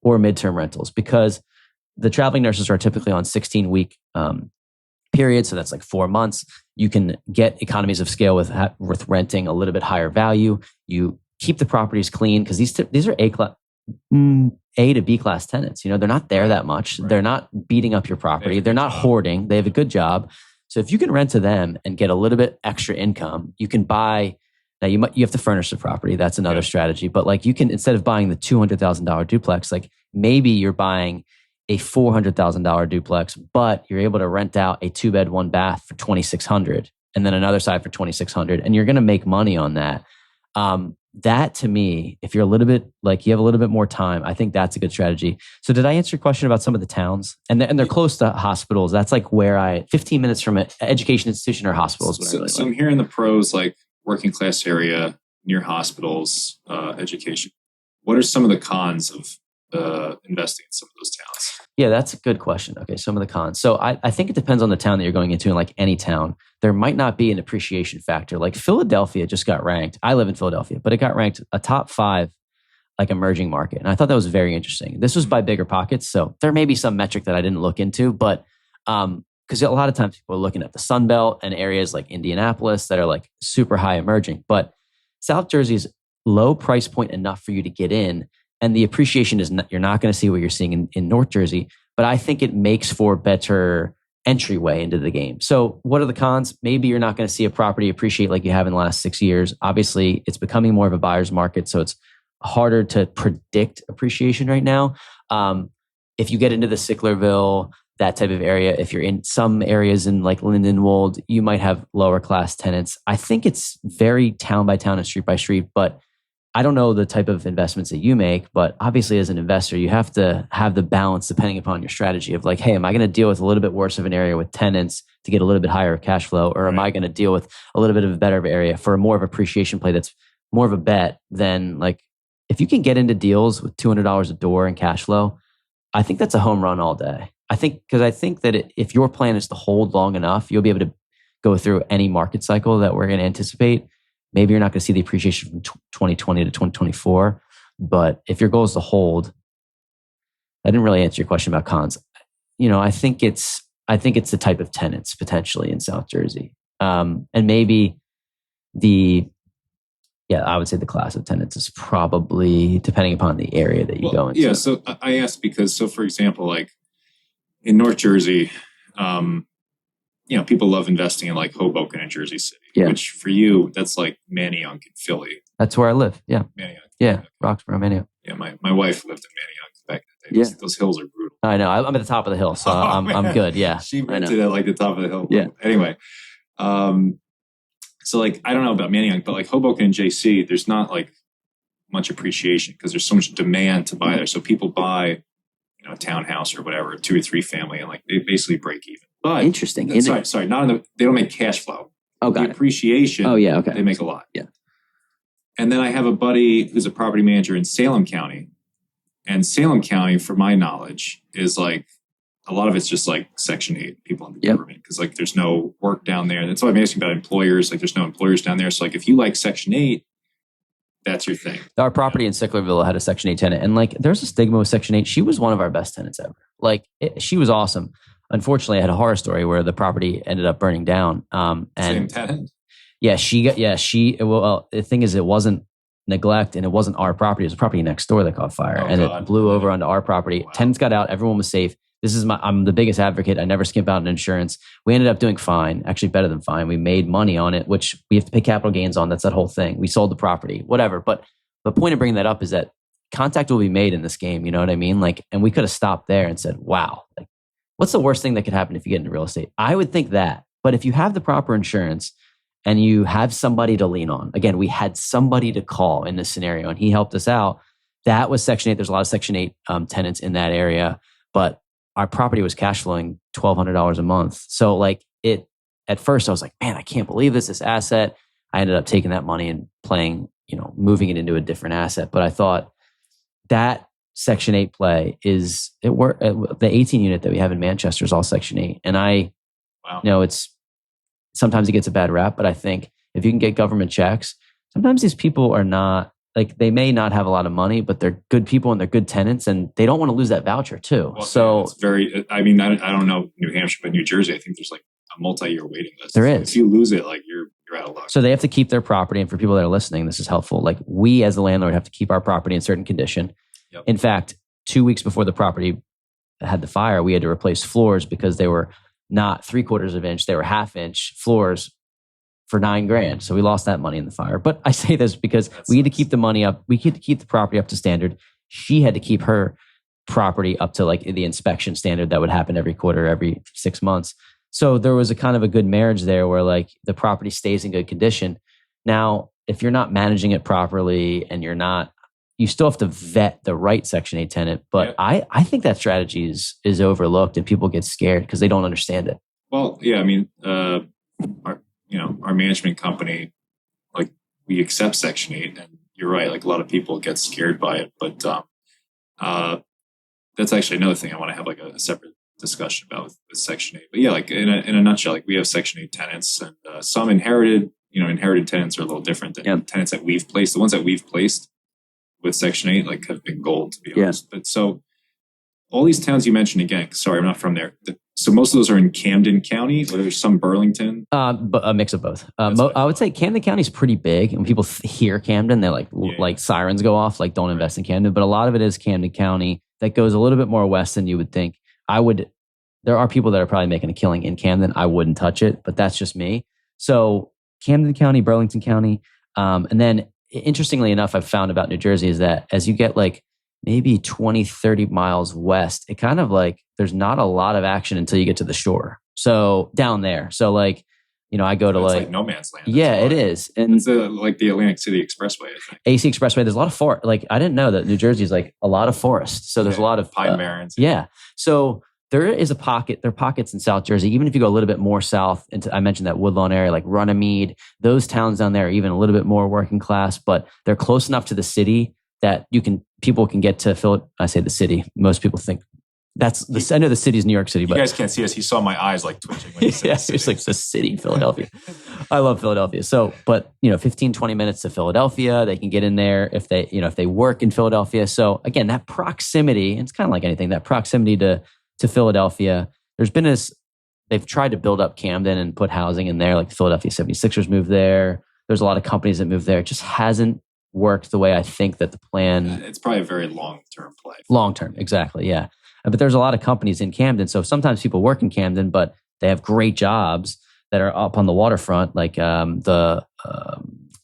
Speaker 3: or midterm rentals, because the traveling nurses are typically on 16-week period. So that's like 4 months. You can get economies of scale with renting a little bit higher value. You keep the properties clean because these are A to B class tenants. They're not there that much. Right. They're not beating up your property. They're not hoarding. They have a good job. So if you can rent to them and get a little bit extra income, you can buy. Now you have to furnish the property. That's another strategy. But like you can, instead of buying the $200,000 duplex, like maybe you're buying a $400,000 duplex, but you're able to rent out a 2-bed, 1-bath for $2,600, and then another side for $2,600, and you're going to make money on that. That to me, if you're a little bit like you have a little bit more time, I think that's a good strategy. So did I answer your question about some of the towns? And they're close to hospitals. That's like where 15 minutes from an education institution or hospitals.
Speaker 2: So I'm hearing the pros, like working class area, near hospitals, education. What are some of the cons of investing in some of those towns?
Speaker 3: Yeah, that's a good question. Okay, some of the cons. So I think it depends on the town that you're going into. And like any town, there might not be an appreciation factor. Like Philadelphia just got ranked. I live in Philadelphia, but it got ranked a top 5 like emerging market. And I thought that was very interesting. This was by Bigger Pockets. So there may be some metric that I didn't look into, but because a lot of times people are looking at the Sun Belt and areas like Indianapolis that are like super high emerging. But South Jersey is low price point enough for you to get in. And the appreciation is you're not going to see what you're seeing in North Jersey, but I think it makes for better entryway into the game. So what are the cons? Maybe you're not going to see a property appreciate like you have in the last 6 years. Obviously, it's becoming more of a buyer's market, so it's harder to predict appreciation right now. If you get into the Sicklerville, that type of area, if you're in some areas in like Lindenwold, you might have lower class tenants. I think it's very town by town and street by street, but I don't know the type of investments that you make, but obviously as an investor, you have to have the balance depending upon your strategy of like, hey, am I going to deal with a little bit worse of an area with tenants to get a little bit higher cash flow? Or am I going to deal with a little bit of a better area for more of appreciation play that's more of a bet than like, if you can get into deals with $200 a door in cash flow, I think that's a home run all day. I think that if your plan is to hold long enough, you'll be able to go through any market cycle that we're going to anticipate. Maybe you're not going to see the appreciation from 2020 to 2024, but if your goal is to hold, I didn't really answer your question about cons. I think it's the type of tenants potentially in South Jersey, and maybe I would say the class of tenants is probably depending upon the area that you go into.
Speaker 2: Yeah, so I asked because, for example, like in North Jersey, people love investing in like Hoboken and Jersey City, which for you, that's like Manayunk and Philly.
Speaker 3: That's where I live. Yeah.
Speaker 2: Manayunk.
Speaker 3: Yeah. Roxborough, Manayunk.
Speaker 2: Yeah. My wife lived in Manayunk back in the day. Those hills are brutal.
Speaker 3: I know. I'm at the top of the hill, so I'm good. Yeah.
Speaker 2: She rented at like the top of the hill.
Speaker 3: Yeah.
Speaker 2: Anyway. So like, I don't know about Manayunk, but like Hoboken and JC, there's not like much appreciation because there's so much demand to buy there. So people buy, a townhouse or whatever, 2 or 3 family, and like they basically break even. But
Speaker 3: interesting.
Speaker 2: Sorry, they don't make cash flow.
Speaker 3: Oh, got
Speaker 2: the appreciation.
Speaker 3: Oh, yeah. Okay.
Speaker 2: They make a lot.
Speaker 3: Yeah.
Speaker 2: And then I have a buddy who's a property manager in Salem County, and Salem County, for my knowledge, is like a lot of it's just like Section 8 people in the government because like there's no work down there. And that's why I'm asking about employers. Like there's no employers down there. So like if you like Section 8, that's your thing.
Speaker 3: Our property in Sicklerville had a Section 8 tenant, and like there's a stigma with Section 8. She was one of our best tenants ever. Like she was awesome. Unfortunately, I had a horror story where the property ended up burning down. And
Speaker 2: same tenant.
Speaker 3: Yeah, the thing is, it wasn't neglect and it wasn't our property. It was a property next door that caught fire, it blew over onto our property. Wow. Tenants got out. Everyone was safe. I'm the biggest advocate. I never skimp out on insurance. We ended up doing fine, actually better than fine. We made money on it, which we have to pay capital gains on. That's that whole thing. We sold the property, whatever. But the point of bringing that up is that contact will be made in this game. You know what I mean? Like, and we could have stopped there and said, wow, like, what's the worst thing that could happen if you get into real estate? I would think that. But if you have the proper insurance and you have somebody to lean on, again, we had somebody to call in this scenario and he helped us out. That was Section 8. There's a lot of Section 8 tenants in that area, but our property was cash flowing $1,200 a month. So like at first I was like, man, I can't believe this asset. I ended up taking that money and moving it into a different asset. But I thought that Section 8 play the 18 unit that we have in Manchester is all Section 8. And it's sometimes it gets a bad rap, but I think if you can get government checks, sometimes these people are not, like they may not have a lot of money, but they're good people and they're good tenants and they don't want to lose that voucher too.
Speaker 2: Well,
Speaker 3: so
Speaker 2: it's I don't know New Hampshire, but New Jersey, I think there's like a multi-year waiting list.
Speaker 3: There is.
Speaker 2: If you lose it, like you're out of luck.
Speaker 3: So they have to keep their property. And for people that are listening, this is helpful. Like we as the landlord have to keep our property in certain condition.
Speaker 2: Yep.
Speaker 3: In fact, 2 weeks before the property had the fire, we had to replace floors because they were not 3/4 of an inch, they were 1/2 inch floors for $9,000. So we lost that money in the fire. But I say this because we had to keep the money up. We had to keep the property up to standard. She had to keep her property up to like the inspection standard that would happen every quarter, every 6 months. So there was a kind of a good marriage there where like the property stays in good condition. Now, if you're not managing it properly and you still have to vet the right Section 8 tenant. But I think that strategy is overlooked and people get scared because they don't understand it.
Speaker 2: Well, yeah, I mean, our management company, like we accept Section 8 and you're right. Like a lot of people get scared by it, but that's actually another thing I want to have like a separate discussion about with Section 8. But yeah, like in a nutshell, like we have Section 8 tenants and some inherited tenants are a little different than tenants that we've placed. The ones that we've placed with Section 8 like have been gold, to be honest. But so all these towns you mentioned, again, sorry, I'm not from there. So most of those are in Camden County, or there's some Burlington?
Speaker 3: But a mix of both. I would say Camden County is pretty big. And when people hear Camden, they're like sirens go off, like don't invest in Camden. But a lot of it is Camden County that goes a little bit more west than you would think. There are people that are probably making a killing in Camden. I wouldn't touch it, but that's just me. So Camden County, Burlington County. And then interestingly enough, I've found about New Jersey is that as you get like maybe 20, 30 miles west, it kind of like, there's not a lot of action until you get to the shore. So down there. So like, I go to like
Speaker 2: no man's land.
Speaker 3: Yeah, it is. And
Speaker 2: it's like the Atlantic City Expressway, I think.
Speaker 3: AC Expressway. There's a lot of forest. Like I didn't know that New Jersey is like a lot of forest. So there's a lot of
Speaker 2: pine barrens.
Speaker 3: Yeah. So there is a pocket. There are pockets in South Jersey. Even if you go a little bit more south, into I mentioned that Woodlawn area, like Runnymede, those towns down there are even a little bit more working class, but they're close enough to the city that people can get to Philly. I say the city. Most people think I know the city is New York City, but
Speaker 4: you guys can't see us. He saw my eyes like twitching when he said
Speaker 3: yeah, it's like the city, Philadelphia. I love Philadelphia. So, but 15, 20 minutes to Philadelphia, they can get in there if they work in Philadelphia. So again, that proximity, it's kind of like anything, that proximity to Philadelphia. There's been they've tried to build up Camden and put housing in there, like the Philadelphia 76ers moved there. There's a lot of companies that moved there. It just hasn't worked the way I think that the plan.
Speaker 2: It's probably a very long-term play.
Speaker 3: Long-term, exactly, yeah. But there's a lot of companies in Camden. So sometimes people work in Camden, but they have great jobs that are up on the waterfront, like the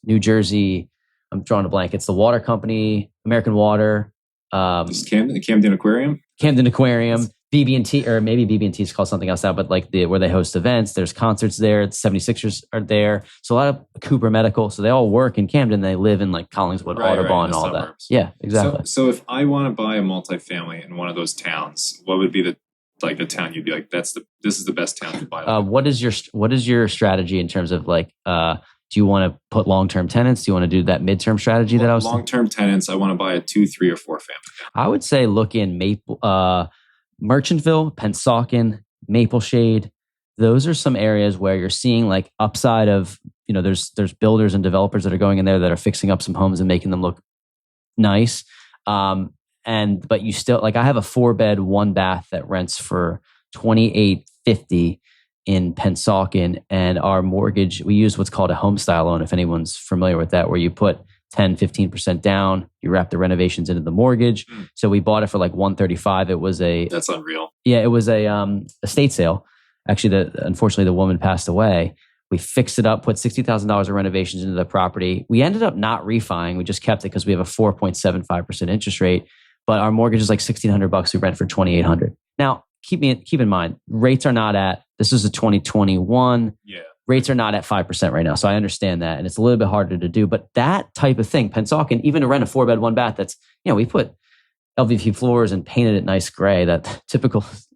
Speaker 3: New Jersey, I'm drawing a blank. It's the water company, American Water.
Speaker 2: The Camden Aquarium?
Speaker 3: Camden Aquarium. BB&T, or maybe BB&T is called something else now, but like where they host events, there's concerts there. The 76ers are there. So a lot of Cooper Medical. So they all work in Camden. They live in like Collingswood, Audubon, and all
Speaker 2: suburbs.
Speaker 3: that. Yeah, exactly.
Speaker 2: So if I want to buy a multifamily in one of those towns, what would be the town you'd be like, this is the best town to buy?
Speaker 3: What is your strategy in terms of like, do you want to put long-term tenants? Do you want to do that midterm strategy that I was
Speaker 2: long-term tenants? I want to buy a 2, 3, or 4 family.
Speaker 3: I would say look in Merchantville, Pennsauken, Mapleshade. Those are some areas where you're seeing like upside of, there's builders and developers that are going in there that are fixing up some homes and making them look nice. But you still, like I have a 4-bed, 1-bath that rents for $28.50 in Pennsauken, and our mortgage, we use what's called a home style loan, if anyone's familiar with that, where you put 10, 15% down, you wrap the renovations into the mortgage. So we bought it for like $135. It was
Speaker 2: that's unreal.
Speaker 3: Yeah, it was a estate sale. Actually, unfortunately, the woman passed away. We fixed it up, put $60,000 of renovations into the property. We ended up not refining. We just kept it because we have a 4.75% interest rate. But our mortgage is like $1,600. We rent for $2,800. Now, keep in mind, rates are not at. This is a 2021.
Speaker 2: Yeah.
Speaker 3: Rates are not at 5% right now. So I understand that. And it's a little bit harder to do. But that type of thing, Pennsauken, even to rent a 4-bed, 1-bath, that's, we put LVP floors and painted it nice gray. That typical, it's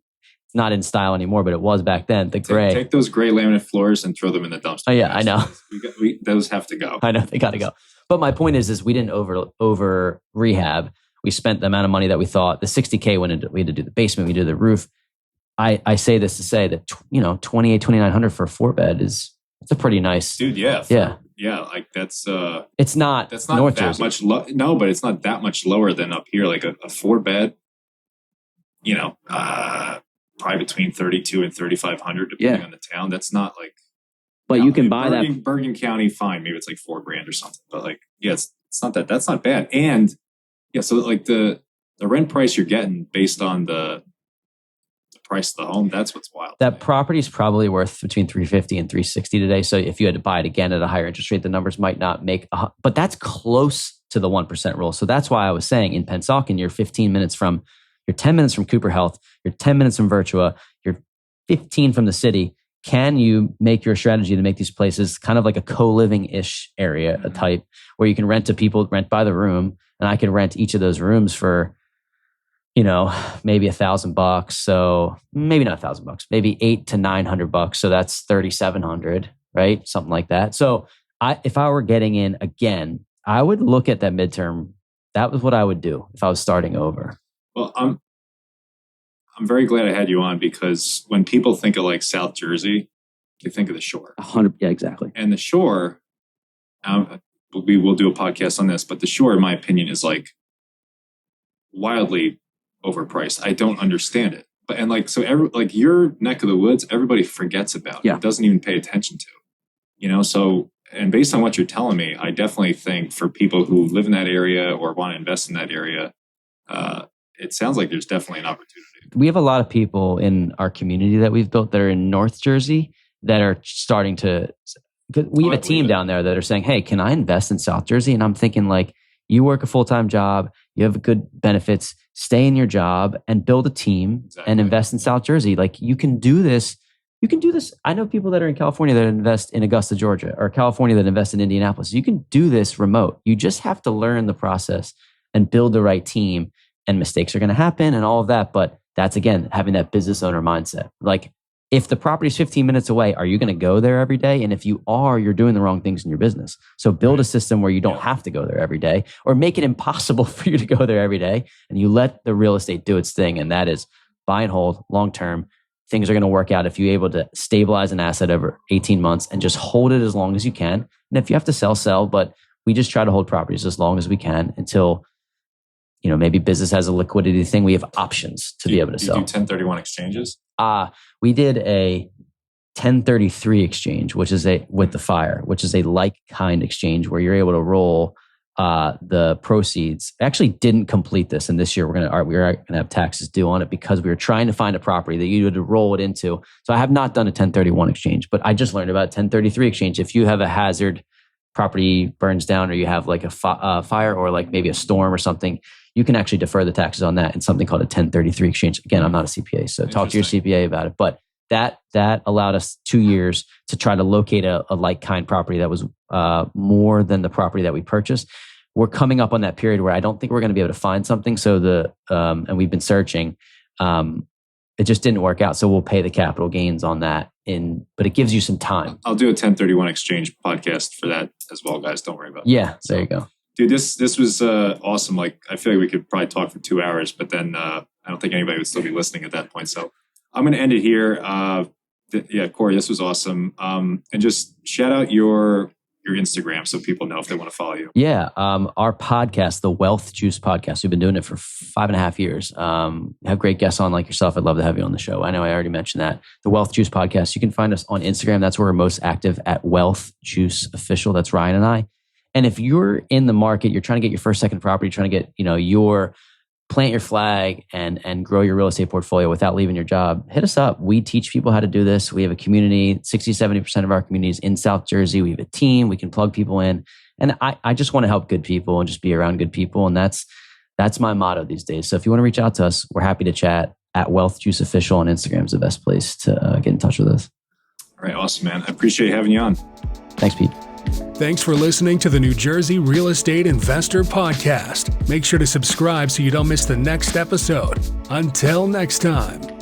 Speaker 3: not in style anymore, but it was back then, the gray.
Speaker 2: Take those gray laminate floors and throw them in the dumpster.
Speaker 3: Oh yeah, I know.
Speaker 2: Those have to go.
Speaker 3: I know, they got to go. But my point is we didn't over rehab. We spent the amount of money that we thought, the $60K we had to do the basement, we did the roof. I say this to say that, $2,900 for a 4-bed it's a pretty nice.
Speaker 2: Dude, yeah. Yeah, like that's
Speaker 3: it's not North
Speaker 2: that
Speaker 3: Jersey.
Speaker 2: Much no, but it's not that much lower than up here. Like a 4-bed, probably between 32 and 3,500 depending on the town. That's not like.
Speaker 3: But you can buy that.
Speaker 2: Bergen County, fine. Maybe it's like $4,000 or something. But like, yeah, it's not that. That's not bad. And yeah, so like the rent price you're getting based on the price of the home, that's what's wild.
Speaker 3: That property is probably worth between $350 and $360 today. So if you had to buy it again at a higher interest rate, the numbers might not make. But that's close to the 1% rule. So that's why I was saying in Pennsauken, you're 10 minutes from Cooper Health, you're 10 minutes from Virtua, you're 15 from the city. Can you make your strategy to make these places kind of like a co-living-ish area, a type where you can rent to people, rent by the room, and I can rent each of those rooms for, maybe $1,000. So maybe not $1,000, maybe $800 to $900. So that's $3,700, right? Something like that. So if I were getting in again, I would look at that midterm. That was what I would do if I was starting over.
Speaker 2: Well, I'm very glad I had you on, because when people think of like South Jersey, they think of the shore.
Speaker 3: 100, yeah, exactly.
Speaker 2: And the shore, we will do a podcast on this, but the shore, in my opinion, is like wildly overpriced. I don't understand it. But your neck of the woods, everybody forgets about.
Speaker 3: Yeah.
Speaker 2: It doesn't even pay attention to. So, and based on what you're telling me, I definitely think for people who live in that area or want to invest in that area, it sounds like there's definitely an opportunity.
Speaker 3: We have a lot of people in our community that we've built that are in North Jersey that are starting to. We have a team down there that are saying, "Hey, can I invest in South Jersey?" And I'm thinking, like, you work a full-time job, you have good benefits, stay in your job and build a team and invest in South Jersey. Like, you can do this. You can do this. I know people that are in California that invest in Augusta, Georgia, or California that invest in Indianapolis. You can do this remote. You just have to learn the process and build the right team. And mistakes are going to happen and all of that. But that's again, having that business owner mindset. Like if the property's 15 minutes away, are you going to go there every day? And if you are, you're doing the wrong things in your business. So build a system where you don't have to go there every day, or make it impossible for you to go there every day. And you let the real estate do its thing. And that is buy and hold long-term. Things are going to work out if you're able to stabilize an asset over 18 months and just hold it as long as you can. And if you have to sell. But we just try to hold properties as long as we can until, maybe business has a liquidity thing. We have options to be able to sell.
Speaker 4: Do you do 1031 exchanges?
Speaker 3: We did a 1033 exchange, which is with the fire, which is a like-kind exchange where you're able to roll the proceeds. I actually didn't complete this, and this year we're gonna have taxes due on it because we were trying to find a property that you would roll it into. So I have not done a 1031 exchange, but I just learned about 1033 exchange. If you have a hazard, property burns down, or you have like a fire or like maybe a storm or something, you can actually defer the taxes on that in something called a 1033 exchange. Again, I'm not a CPA, so talk to your CPA about it. But that allowed us 2 years to try to locate a like-kind property that was more than the property that we purchased. We're coming up on that period where I don't think we're going to be able to find something. So and we've been searching. It just didn't work out. So we'll pay the capital gains on that. But it gives you some time.
Speaker 2: I'll do a 1031 exchange podcast for that as well, guys. Don't worry about it.
Speaker 3: Yeah, there you go.
Speaker 2: Dude, this was awesome. Like, I feel like we could probably talk for 2 hours, but then I don't think anybody would still be listening at that point. So I'm going to end it here. Cory, this was awesome. And just shout out your Instagram so people know if they want to follow you.
Speaker 3: Yeah. Our podcast, the Wealth Juice Podcast, we've been doing it for 5.5 years. Have great guests on like yourself. I'd love to have you on the show. I know I already mentioned that. The Wealth Juice Podcast. You can find us on Instagram. That's where we're most active, at Wealth Juice Official. That's Ryan and I. And if you're in the market, you're trying to get your first, second property, trying to get, plant your flag and grow your real estate portfolio without leaving your job, hit us up. We teach people how to do this. We have a community. 60-70% of our community is in South Jersey. We have a team. We can plug people in. And I just want to help good people and just be around good people. And that's my motto these days. So if you want to reach out to us, we're happy to chat. At Wealth Juice Official on Instagram is the best place to get in touch with us.
Speaker 2: All right. Awesome, man. I appreciate having you on.
Speaker 3: Thanks, Pete.
Speaker 1: Thanks for listening to the New Jersey Real Estate Investor Podcast. Make sure to subscribe so you don't miss the next episode. Until next time.